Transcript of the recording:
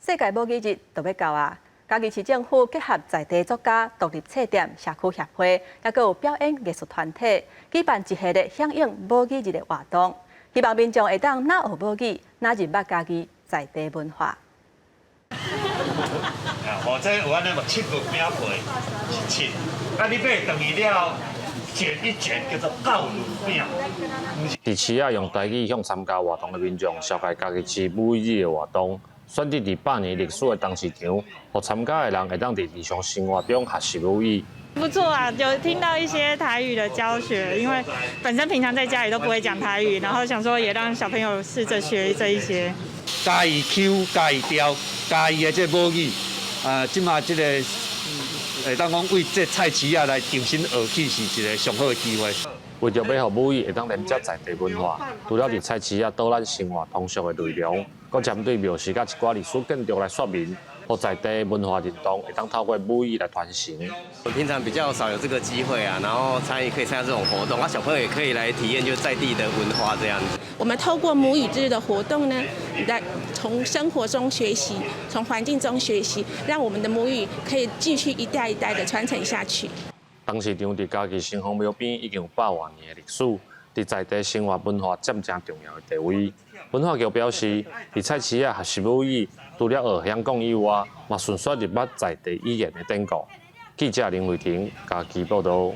世界母语日就要到啊！嘉义市政府结合在地作家、独立册店、社区协会，也有表演艺术团体，举办一系列响应母语日的活动，希望民众会当哪学母语，哪认捌家己在地文化。这有安尼目切肉饼皮是切，啊你买等于了卷一卷叫做告乳饼。伫市啊用台语向参加活动的民众绍介嘉义市母语日的活动。 选择伫100年历史的东市场，互参加的人会当伫日常生活中学习母语。不错啊，有听到一些台语的教学，因为本身平常在家里都不会讲台语，然后想说也让小朋友试着学这一些。嘉义腔、嘉义调、嘉义的这母语，即马这个会当讲为这菜市啊来重新学起，是一个上好的机会。 为着要互母语会当连接在地文化，除了伫菜市啊导咱生活通俗的内容，搁针对庙市甲一寡历史建筑来说明，互在地文化认同会当透过母语来传承。我平常比较少有这个机会啊，然后可以参加这种活动，小朋友也可以来体验就在地的文化这样子。我们透过母语日的活动呢，来从生活中学习，从环境中学习，让我们的母语可以继续一代一代的传承下去。 东市场伫嘉义城隍庙边已经有100多年的历史，伫在地生活文化占正重要的地位。文化局表示，伫菜市啊学习母语，除了学晓讲以外，嘛顺续入捌在地语言的典故。记者林伟霆，嘉义报道。